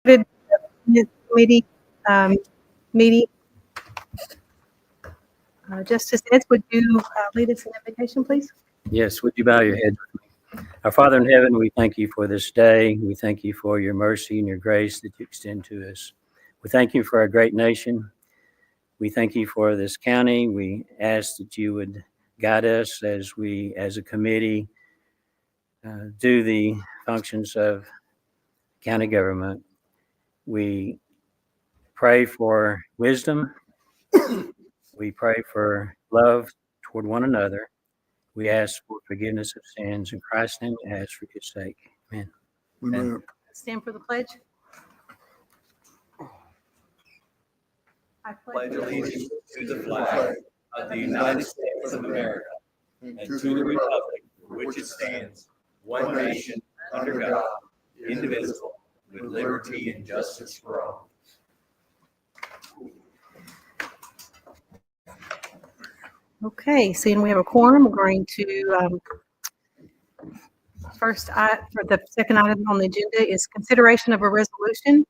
Committee meeting. Justice Eds, would you lead us in invocation, please? Yes, would you bow your head with me? Our Father in heaven, we thank you for this day. We thank you for your mercy and your grace that you extend to us. We thank you for our great nation. We thank you for this county. We ask that you would guide us as we, as a committee, do the functions of county government. We pray for wisdom. We pray for love toward one another. We ask for forgiveness of sins. In Christ's name, we ask for your sake. Amen. Amen. Stand for the pledge. I pledge allegiance to the flag of the United States of America and to the republic for which it stands, one nation, under God, indivisible, with liberty and justice for all. Okay, seeing we have a quorum, we're going to for the second item on the agenda is consideration of a resolution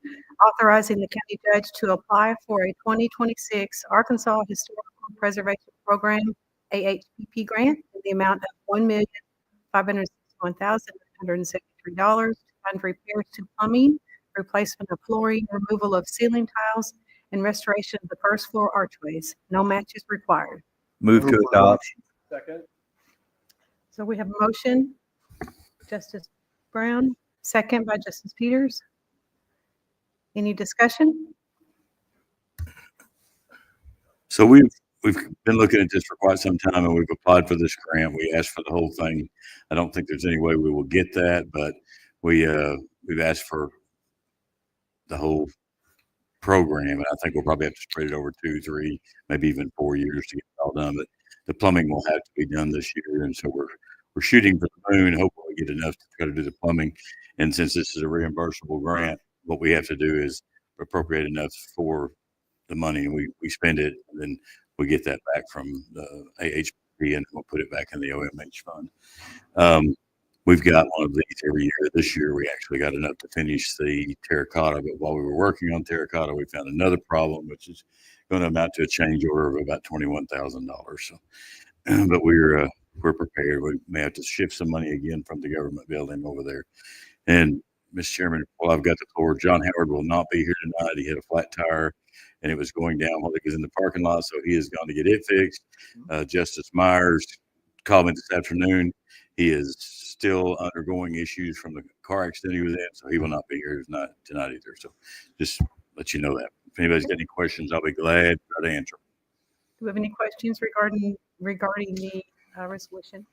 authorizing the county judge to apply for a 2026 Arkansas Historical Preservation Program AHPP grant in the amount of $1,561,173 to fund repairs to plumbing, replacement of flooring, removal of ceiling tiles, and restoration of the first floor archways. No match is required. Move to adopt. Second. So we have a motion, Justice Brown, second by Justice Peters. Any discussion? So we've been looking at this for quite some time, and we've applied for this grant. We asked for the whole thing. I don't think there's any way we will get that, but we've asked for the whole program, and I think we'll probably have to spread it over 2, 3, maybe even 4 years to get it all done. But the plumbing will have to be done this year, and so we're shooting for the moon, hoping we get enough to try to do the plumbing. And since this is a reimbursable grant, what we have to do is appropriate enough for the money, and we spend it, and then we get that back from the AHP, and we'll put it back in the OMH fund. We've got one of these every year. This year, we actually got enough to finish the terracotta, but while we were working on terracotta, we found another problem, which is going to amount to a change order of about $21,000. So, but we're prepared. We may have to shift some money again from the government building over there. And Mr. Chairman, while I've got the floor, John Howard will not be here tonight. He had a flat tire, and it was going down while he was in the parking lot, so he has gone to get it fixed. Justice Myers called me this afternoon. He is still undergoing issues from the car accident he was in, so he will not be here tonight either. So just let you know that. If anybody's got any questions, I'll be glad to answer. Do we have any questions regarding the resolution?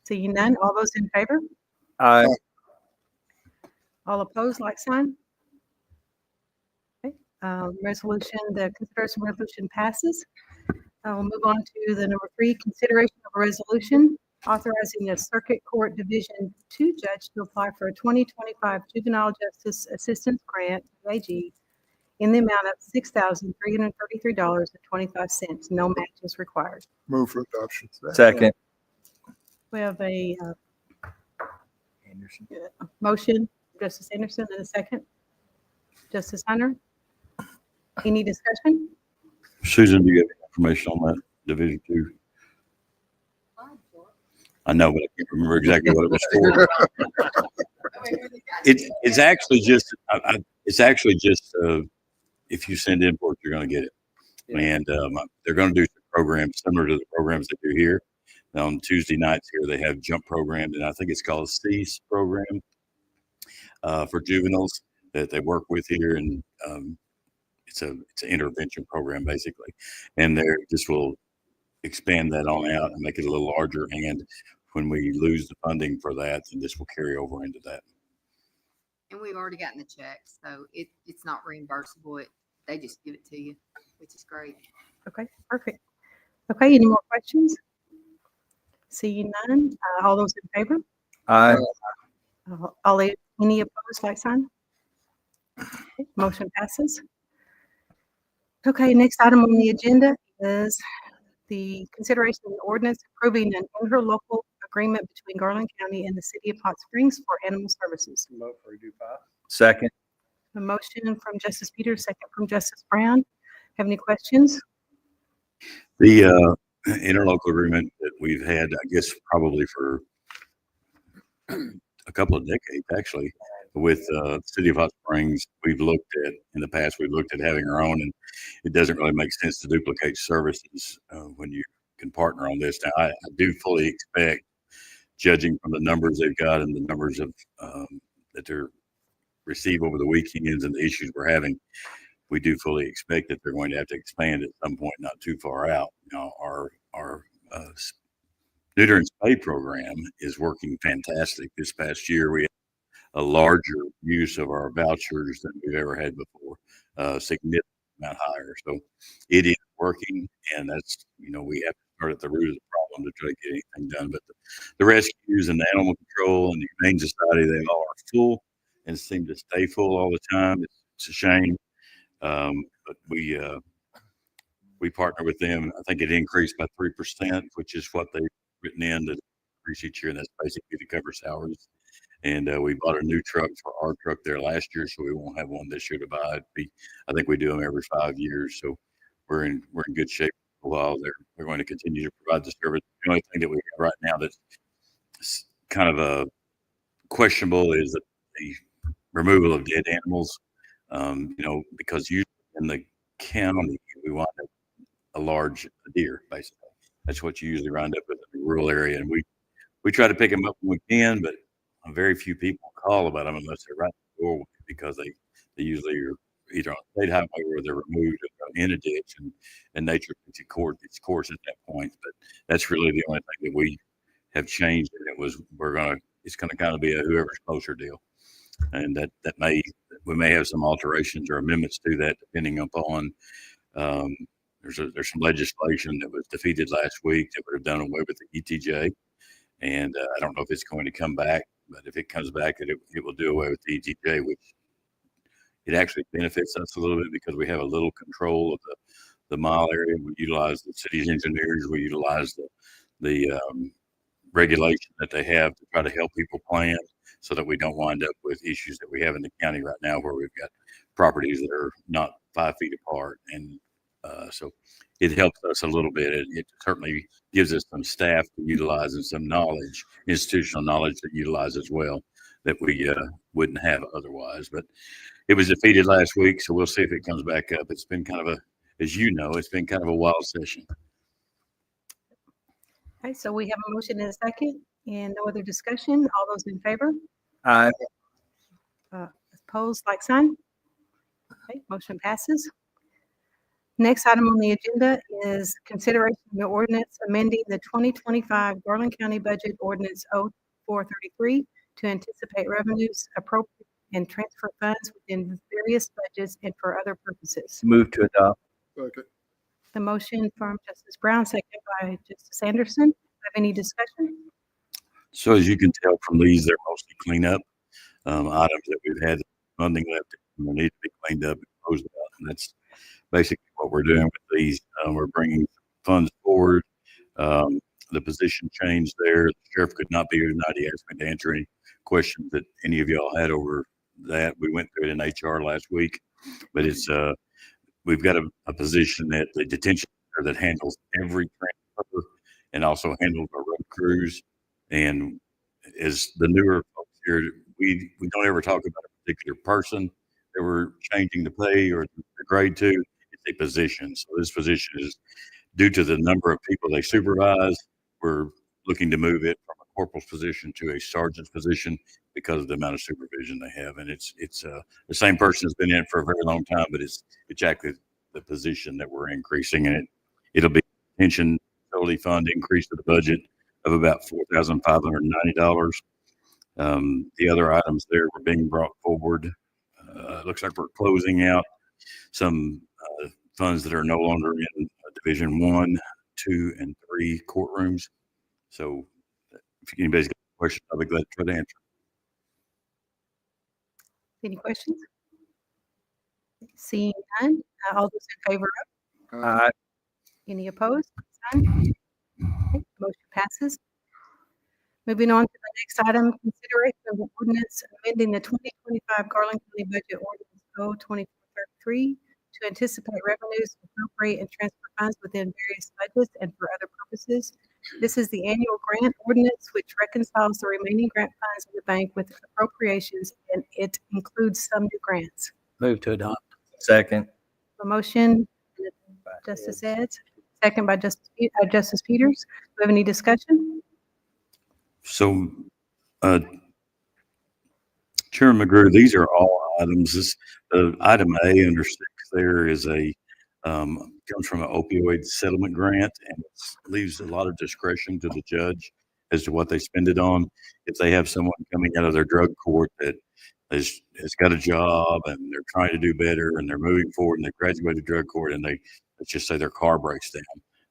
Seeing none, all those in favor? Aye. All opposed, like sign? Okay, the consideration resolution passes. We'll move on to the number 3, consideration of a resolution authorizing the Circuit Court Division 2 judge to apply for a 2025 Juvenile Justice Assistance Grant, AG, in the amount of $6,333.25. No match is required. Move for adoption. Second. We have a motion, Justice Anderson, and a second, Justice Hunter. Any discussion? Susan, do you have any information on that Division 2? I know, but I can't remember exactly what it was for. It's actually just if you send imports, you're going to get it. Yeah. And they're going to do some programs similar to the programs they do here. Now, on Tuesday nights here, they have jump programs, and I think it's called a CEASE program for juveniles that they work with here, and it's an intervention program basically, and this will expand that on out and make it a little larger. And when we lose the funding for that, then this will carry over into that. And we've already gotten the check, so it's not reimbursable. They just give it to you, which is great. Okay, perfect. Okay, any more questions? Seeing none, all those in favor? Aye. Any opposed, like sign? Okay, motion passes. Okay, next item on the agenda is the consideration of an ordinance approving an interlocal agreement between Garland County and the City of Hot Springs for animal services. Vote for do 5. Second. A motion from Justice Peters, second from Justice Brown. Have any questions? The interlocal agreement that we've had, I guess, probably for a couple of decades, actually, with City of Hot Springs, we've looked at, in the past, we've looked at having our own, and it doesn't really make sense to duplicate services when you can partner on this. Now, I do fully expect, judging from the numbers they've got and the numbers of that they're receive over the weekends and the issues we're having, we do fully expect that they're going to have to expand at some point, not too far out. Now, our neuter and spay program is working fantastic. This past year, we had a larger use of our vouchers than we've ever had before, significant amount higher. So it is working, and that's, we have to start at the root of the problem to try to get anything done. But the rescues and the animal control and the Humane Society, they all are full and seem to stay full all the time. It's a shame. But we partner with them. I think it increased by 3%, which is what they've written in to increase each year, and that's basically to cover salaries. And we bought a new truck for our truck there last year, so we won't have one this year to buy. I think we do them every 5 years, so we're in good shape for a while. They're going to continue to provide the service. The only thing that we have right now that's kind of questionable is the removal of dead animals. Because usually in the county we wind up a large deer, basically. That's what you usually round up with in the rural area, and we try to pick them up when we can, but very few people call about them unless they're right at the door, because they usually are either on a state highway or they're removed in a ditch, and nature takes its course at that point. But that's really the only thing that we have changed, and it's gonna kind of be a whoever's closer deal, and that we may have some alterations or amendments to that depending upon. There's some legislation that was defeated last week that would have done away with the ETJ, and I don't know if it's going to come back, but if it comes back, it will do away with the ETJ, which it actually benefits us a little bit because we have a little control of the mile area. We utilize the city's engineers. We utilize the regulation that they have to try to help people plan so that we don't wind up with issues that we have in the county right now, where we've got properties that are not 5 feet apart. And so it helps us a little bit. It certainly gives us some staff to utilize and some knowledge, institutional knowledge to utilize as well, that we wouldn't have otherwise. But it was defeated last week, so we'll see if it comes back up. It's been kind of it's been kind of a wild session. Okay, so we have a motion and a second, and no other discussion. All those in favor? Aye. Opposed, like sign. Okay, motion passes. Next item on the agenda is consideration of the ordinance amending the 2025 Garland County Budget Ordinance 0433 to anticipate revenues, appropriate and transfer funds within various budgets and for other purposes. Move to adopt. Second. The motion from Justice Brown, second by Justice Anderson. Have any discussion? So as you can tell from these, they're mostly cleanup items that we've had funding left and they need to be cleaned up and closed out. And that's basically what we're doing with these. We're bringing funds forward. The position change there. The sheriff could not be here tonight. He asked me to answer any questions that any of y'all had over that. We went through it in HR last week, but it's we've got a position at the detention center that handles every transfer and also handles our road crews. And as the newer folks here, we don't ever talk about a particular person that we're changing the pay or the grade to. It's a position. So this position is due to the number of people they supervise. We're looking to move it from a corporal's position to a sergeant's position because of the amount of supervision they have. And it's the same person has been in it for a very long time, but it's actually the position that we're increasing. And it'll be pension facility fund increase to the budget of about $4,590. The other items there were being brought forward. Looks like we're closing out some funds that are no longer in Division 1, 2, and 3 courtrooms. So if anybody's got a question, I'll be glad to try to answer. Any questions? Seeing none, all those in favor of? Aye. Any opposed? None. Okay, motion passes. Moving on to the next item, consideration of ordinance amending the 2025 2025 Garland County Budget Ordinance O-2433 to anticipate revenues, appropriate and transfer funds within various budgets and for other purposes. This is the annual grant ordinance which reconciles the remaining grant funds in the bank with appropriations, and it includes some new grants. Move to adopt. Second. A motion, Justice Eds, second by Justice Peters. Do we have any discussion? So, Chairman McGrew, these are all items. Item A under 6 there is comes from an opioid settlement grant, and it leaves a lot of discretion to the judge as to what they spend it on. If they have someone coming out of their drug court that has got a job and they're trying to do better and they're moving forward and they graduated drug court and let's just say their car breaks down,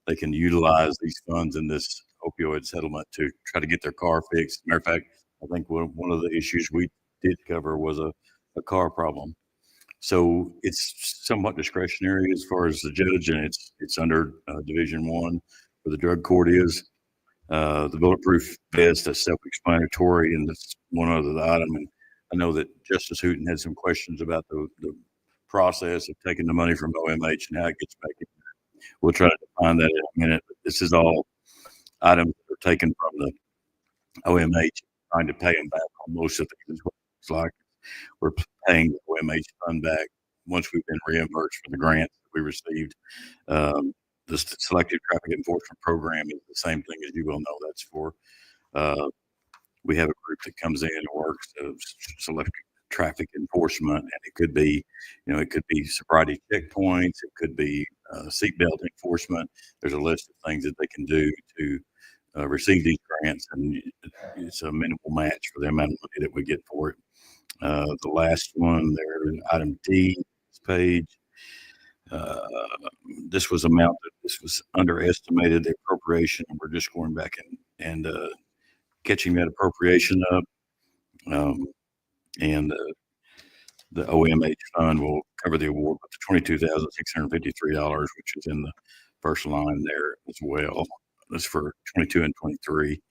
they can utilize these funds in this opioid settlement to try to get their car fixed. Matter of fact, I think one of the issues we did cover was a car problem. So it's somewhat discretionary as far as the judge, and it's under Division 1 where the drug court is. The bulletproof vest, that's self-explanatory, and that's one other item. And I know that Justice Hooten had some questions about the process of taking the money from OMH and how it gets back in there. We'll try to define that in a minute. But this is all items that are taken from the OMH, trying to pay them back on most of these. Is what it looks like. We're paying the OMH fund back once we've been reimbursed for the grant that we received. The Selective Traffic Enforcement Program is the same thing, as you well know. That's for we have a group that comes in and works selective traffic enforcement, and it could be sobriety checkpoints, it could be seatbelt enforcement. There's a list of things that they can do to receive these grants, and it's a minimal match for the amount of money that we get for it. The last one there, item D, this page. This was this was underestimated, the appropriation, and we're just going back and catching that appropriation up. And the OMH fund will cover the award with the $22,653, which is in the first line there as well. That's for 22 and 23.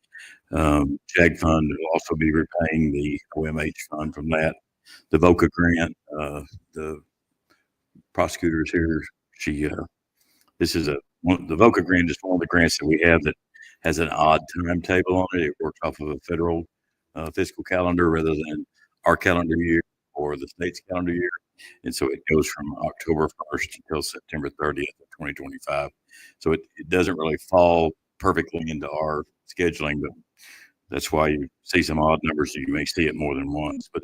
JAG fund will also be repaying the OMH fund from that. The VOCA grant, the prosecutors here, this is the VOCA grant is one of the grants that we have that has an odd timetable on it. It works off of a federal fiscal calendar rather than our calendar year or the state's calendar year. And so it goes from October 1st until September 30th of 2025. So it doesn't really fall perfectly into our scheduling, but that's why you see some odd numbers. You may see it more than once, but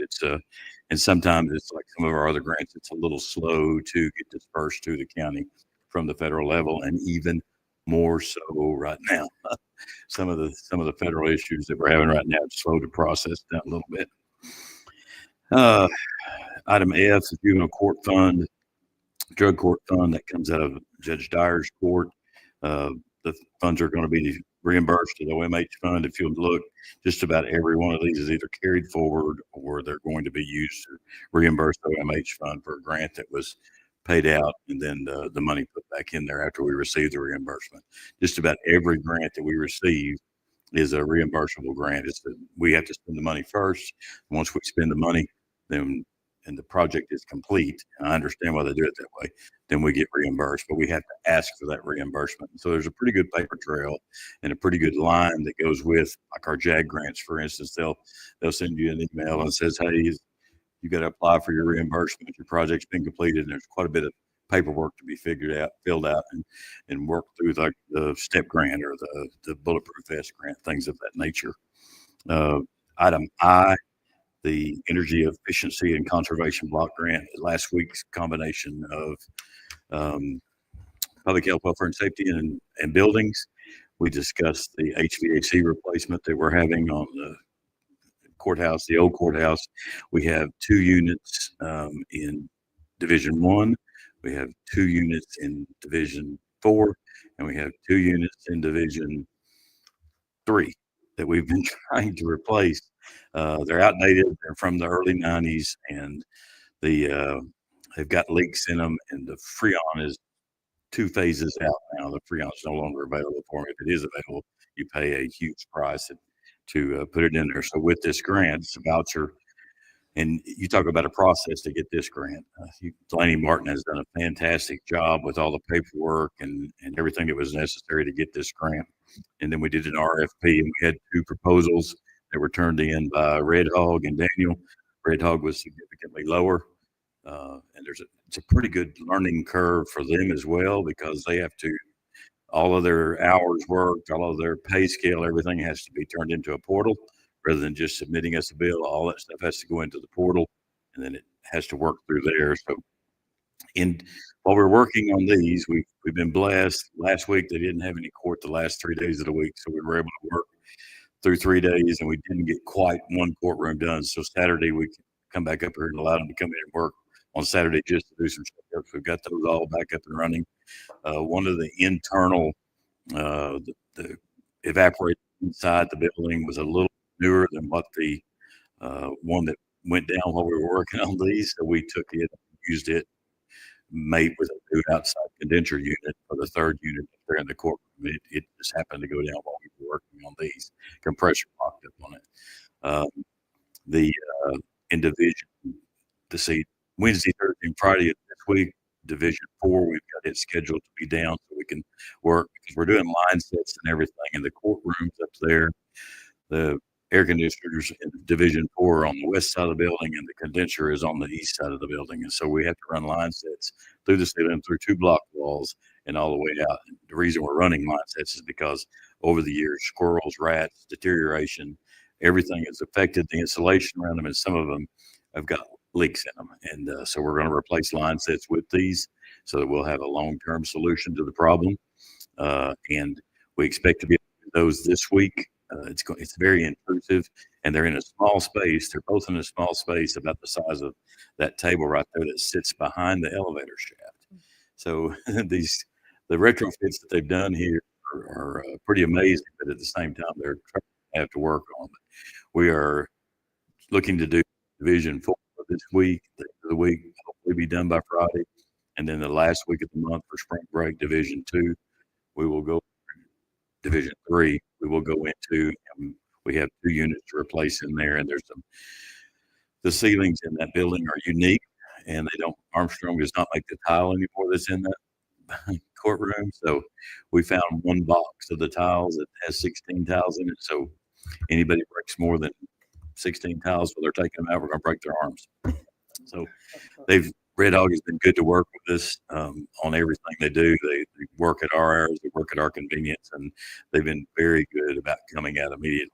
and sometimes it's like some of our other grants, it's a little slow to get dispersed to the county from the federal level, and even more so right now. Some of the federal issues that we're having right now slow to process down a little bit. Item F, the juvenile court fund, drug court fund that comes out of Judge Dyer's court. The funds are going to be reimbursed to the OMH fund. If you look, just about every one of these is either carried forward or they're going to be used to reimburse the OMH fund for a grant that was paid out and then the money put back in there after we receive the reimbursement. Just about every grant that we receive is a reimbursable grant. It's that we have to spend the money first. Once we spend the money, then and the project is complete, and I understand why they do it that way, then we get reimbursed, but we have to ask for that reimbursement. So there's a pretty good paper trail and a pretty good line that goes with, like our JAG grants, for instance. They'll send you an email and says, hey, you got to apply for your reimbursement. Your project's been completed, and there's quite a bit of paperwork to be filled out, and work through like the STEP grant or the bulletproof vest grant, things of that nature. Item I, the Energy Efficiency and Conservation Block Grant, last week's combination of public health, welfare, and safety and buildings. We discussed the HVAC replacement that we're having on the courthouse, the old courthouse. We have 2 units in Division 1. We have 2 units in Division 4, and we have 2 units in Division 3 that we've been trying to replace. They're outdated. They're from the early 90s, and they've got leaks in them, and the Freon is 2 phases out now. The Freon is no longer available for them. If it is available, you pay a huge price to put it in there. So with this grant, it's a voucher And you talk about a process to get this grant. Delaney Martin has done a fantastic job with all the paperwork and everything that was necessary to get this grant. And then we did an RFP, and we had 2 proposals that were turned in by Red Hog and Daniel. Red Hog was significantly lower. And it's a pretty good learning curve for them as well, because they have to, all of their hours worked, all of their pay scale, everything has to be turned into a portal rather than just submitting us a bill. All that stuff has to go into the portal, and then it has to work through there. So while we're working on these, we've been blessed. Last week, they didn't have any court the last 3 days of the week, so we were able to work through 3 days, and we didn't get quite one courtroom done. So Saturday, we come back up here and allow them to come in and work on Saturday just to do some checkups. We've got those all back up and running. One of the internal, the evaporator inside the building was a little newer than what the one that went down while we were working on these. So we took it, used it, made with a new outside condenser unit for the 3rd unit there in the courtroom. It just happened to go down while we were working on these. Compressor locked up on it. In division, to see Wednesday, Thursday, and Friday of this week, Division 4, we've got it scheduled to be down so we can work, because we're doing line sets and everything in the courtrooms up there. The air conditioners in Division 4 are on the west side of the building, and the condenser is on the east side of the building. And so we have to run line sets through the ceiling, through 2 block walls, and all the way out. And the reason we're running line sets is because over the years, squirrels, rats, deterioration, everything has affected the insulation around them, and some of them have got leaks in them. And so we're going to replace line sets with these so that we'll have a long-term solution to the problem. And we expect to be able to do those this week. It's very intrusive, and they're in a small space. They're both in a small space about the size of that table right there that sits behind the elevator shaft. So the retrofits that they've done here are pretty amazing, but at the same time, they're trying to have to work on. We are looking to do Division 4 this week, the week, hopefully be done by Friday. And then the last week of the month for spring break, Division 2, we will go. Division 3, we will go into, and we have 2 units to replace in there. And the ceilings in that building are unique, and Armstrong does not make the tile anymore that's in that courtroom. So we found one box of the tiles that has 16 tiles in it. So anybody breaks more than 16 tiles while they're taking them out, we're going to break their arms. So Red Hog has been good to work with us on everything they do. They work at our hours, they work at our convenience, and they've been very good about coming out immediately.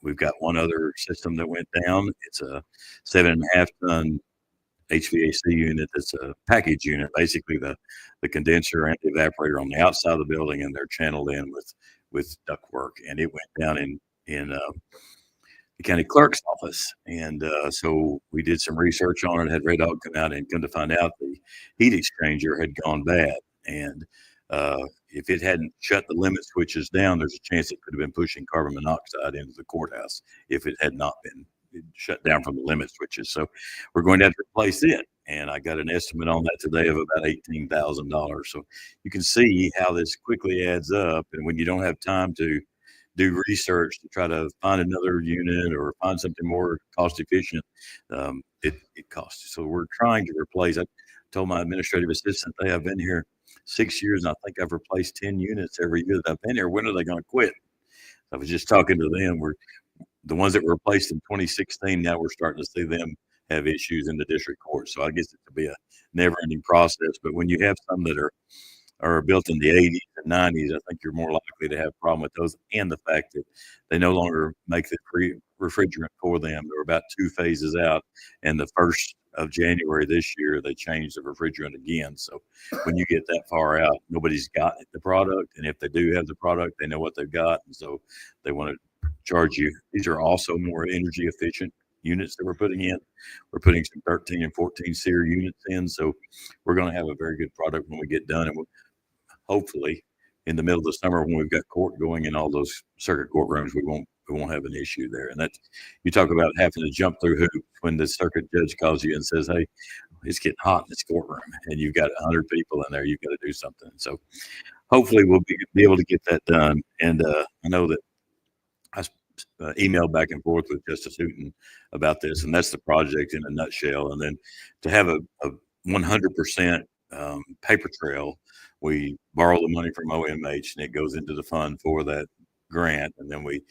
We've got one other system that went down. It's a 7.5 ton HVAC unit. That's a package unit, basically the condenser and the evaporator on the outside of the building, and they're channeled in with ductwork. And it went down in the county clerk's office. And so we did some research on it, had Red Dog come out, and come to find out the heat exchanger had gone bad. And if it hadn't shut the limit switches down, there's a chance it could have been pushing carbon monoxide into the courthouse if it had not been shut down from the limit switches. So we're going to have to replace it. And I got an estimate on that today of about $18,000. So you can see how this quickly adds up. And when you don't have time to do research to try to find another unit or find something more cost efficient, it costs. So we're trying to replace. I told my administrative assistant, I've been here 6 years, and I think I've replaced 10 units every year that I've been here. When are they going to quit? I was just talking to them. We're the ones that were replaced in 2016. Now we're starting to see them have issues in the district court. So I guess it could be a never-ending process. But when you have some that are built in the 80s and 90s, I think you're more likely to have a problem with those. And the fact that they no longer make the refrigerant for them. They're about 2 phases out. And the 1st of January this year, they changed the refrigerant again. So when you get that far out, nobody's got the product. And if they do have the product, they know what they've got. And so they want to charge you. These are also more energy efficient units that we're putting in. We're putting some 13 and 14 SEER units in. So we're going to have a very good product when we get done. And we'll, hopefully in the middle of the summer, when we've got court going in all those circuit courtrooms, we won't have an issue there. And that's, you talk about having to jump through hoops when the circuit judge calls you and says, hey, it's getting hot in this courtroom and you've got 100 people in there, you've got to do something. So hopefully we'll be able to get that done. And I know that email back and forth with Justice Hooten about this, and that's the project in a nutshell. And then to have a 100% paper trail, we borrow the money from OMH and it goes into the fund for that grant, and then we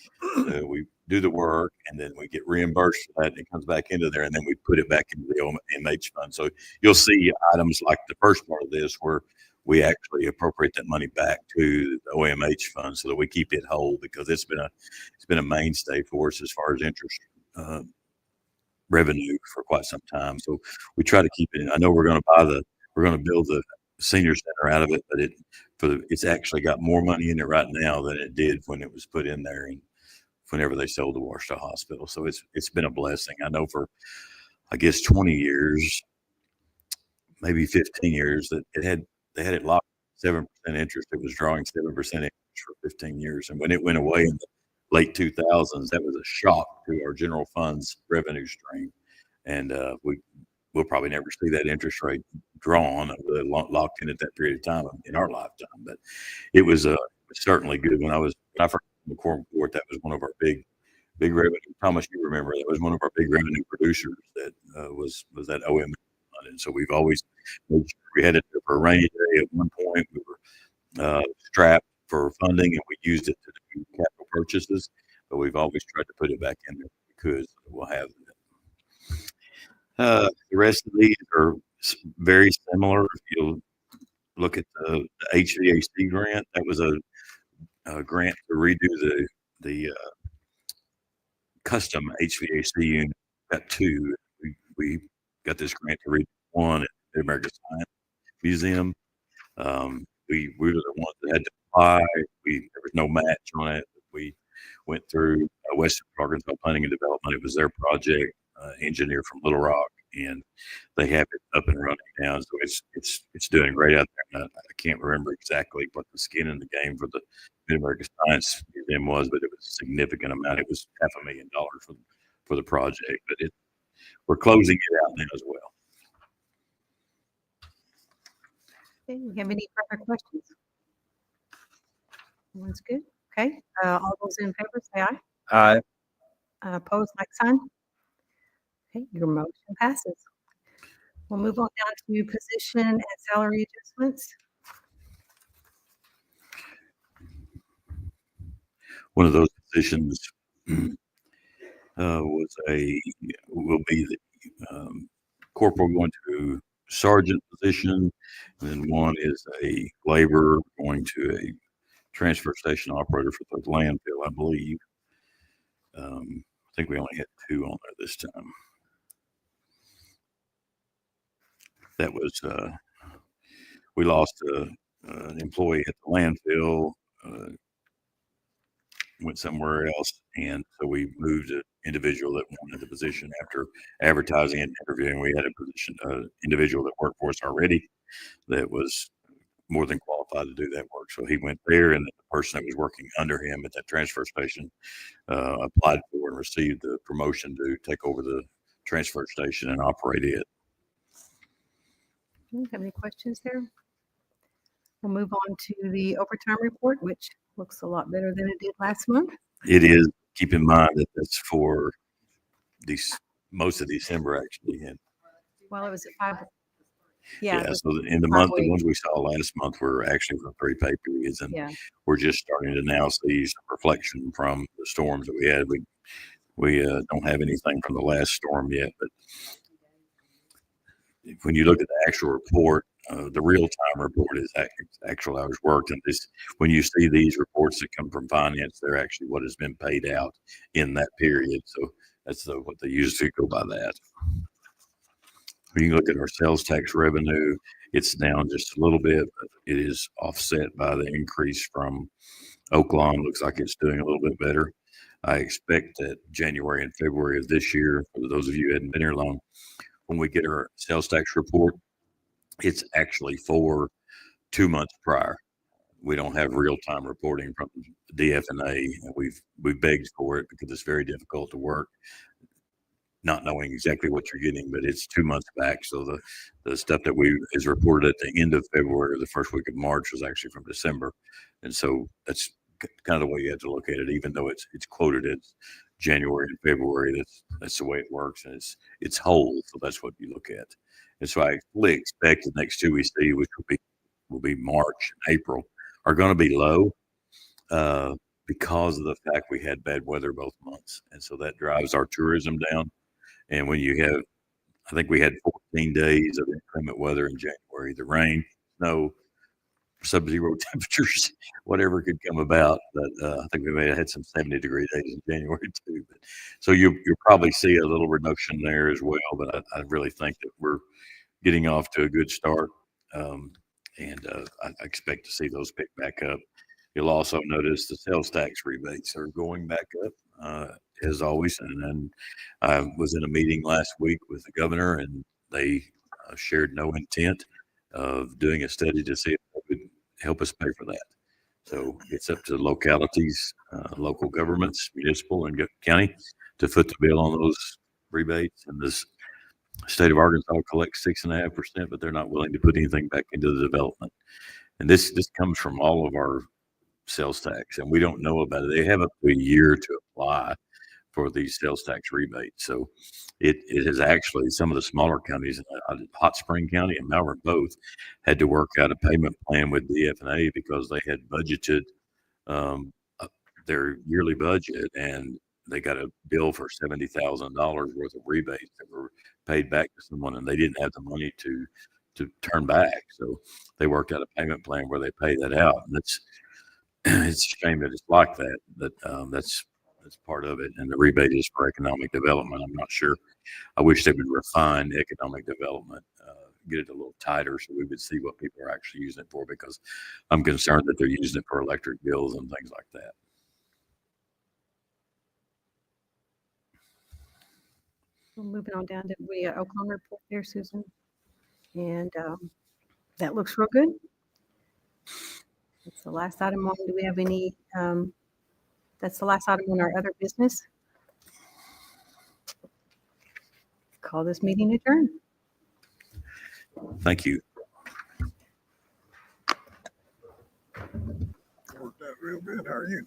do the work, and then we get reimbursed for that, and it comes back into there, and then we put it back into the OMH fund. So you'll see items like the first part of this where we actually appropriate that money back to the OMH fund so that we keep it whole, because it's been a mainstay for us as far as interest revenue for quite some time. So we try to keep it. I know we're going to build the senior center out of it, but it's actually got more money in it right now than it did when it was put in there and whenever they sold the Washita Hospital. So it's been a blessing. I know for, I guess, 20 years, maybe 15 years, that they had it locked 7% interest. It was drawing 7% interest for 15 years. And when it went away in the late 2000s, that was a shock to our general fund's revenue stream. And we'll probably never see that interest rate drawn, locked in at that period of time in our lifetime. But it was certainly good. When I first in the Quorum Court, that was one of our big revenue. Thomas, you remember, that was one of our big revenue producers that was that OM. And so we've always made sure we had it for a rainy day. At one point, we were strapped for funding, and we used it to do capital purchases. But we've always tried to put it back in there because we'll have it. The rest of these are very similar. If you'll look at the HVAC grant, that was a grant to redo the custom HVAC unit. Got two. We got this grant to redo one at the American Science Museum. We were the ones that had to apply. There was no match on it. We went through Western Arkansas Planning and Development. It was their project, engineer from Little Rock, and they have it up and running now. So it's doing great out there. And I can't remember exactly what the skin in the game for the Mid-American Science Museum was, but it was a significant amount. It was $500,000 for the project, but we're closing it out now as well. Okay, we have any further questions? Everyone's good? Okay, all those in favor say aye. Aye. Opposed, like sign. Okay, your motion passes. We'll move on down to position and salary adjustments. One of those positions will be the corporal going to sergeant position, and then one is a laborer going to a transfer station operator for the landfill, I believe. I think we only had two on there this time. That was we lost an employee at the landfill, went somewhere else, and so we moved an individual that wanted the position after advertising and interviewing. We had a position, individual that worked for us already that was more than qualified to do that work. So he went there, and the person that was working under him at that transfer station applied for and received the promotion to take over the transfer station and operate it. Do you have any questions there? We'll move on to the overtime report, which looks a lot better than it did last month. It is. Keep in mind that that's for most of December, actually. And Well, it was at 5. yeah, Yeah. so in the month, the ones we saw last month were actually for 3 pay periods, and Yeah. we're just starting to now see some reflection from the storms that we had. We don't have anything from the last storm yet, but when you look at the actual report, the real-time report is actual hours worked, and when you see these reports that come from finance, they're actually what has been paid out in that period. So that's what they use to go by that. When you look at our sales tax revenue, it's down just a little bit, but it is offset by the increase from Oaklawn. Looks like it's doing a little bit better. I expect that January and February of this year, for those of you who hadn't been here long, when we get our sales tax report, it's actually for 2 months prior. We don't have real-time reporting from DF&A, and we've begged for it because it's very difficult to work not knowing exactly what you're getting, but it's 2 months back. So the stuff that is reported at the end of February or the first week of March was actually from December. And so that's kind of the way you have to look at it, even though it's quoted as January and February. That's the way it works, and it's whole, so that's what you look at. And so I fully expect the next two we see, which will be March and April, are going to be low because of the fact we had bad weather both months, and so that drives our tourism down. And when you have, I think we had 14 days of inclement weather in January, the rain, snow, sub-zero temperatures, whatever could come about. But I think we may have had some 70-degree days in January too. But, so you'll probably see a little reduction there as well. But I really think that we're getting off to a good start. I expect to see those pick back up. You'll also notice the sales tax rebates are going back up, as always. And then I was in a meeting last week with the governor, and they shared no intent of doing a study to see if they would help us pay for that. So it's up to localities, local governments, municipal and county, to foot the bill on those rebates. And this state of Arkansas collects 6.5%, but they're not willing to put anything back into the development. And this comes from all of our sales tax, and we don't know about it. They have up to a year to apply for these sales tax rebates. So it has actually, some of the smaller counties, Hot Spring County and Malvern both, had to work out a payment plan with DFNA because they had budgeted their yearly budget, and they got a bill for $70,000 worth of rebates that were paid back to someone, and they didn't have the money to turn back. So they worked out a payment plan where they pay that out. And it's a shame that it's like that, but that's part of it. And the rebate is for economic development. I'm not sure. I wish they would refine economic development, get it a little tighter so we would see what people are actually using it for, because I'm concerned that they're using it for electric bills and things like that. Moving on down to the Oklahoma report there, Susan. And that looks real good. That's the last item on. Do we have any? That's the last item on our other business. Call this meeting adjourned. Thank you. Worked out real good. How are you?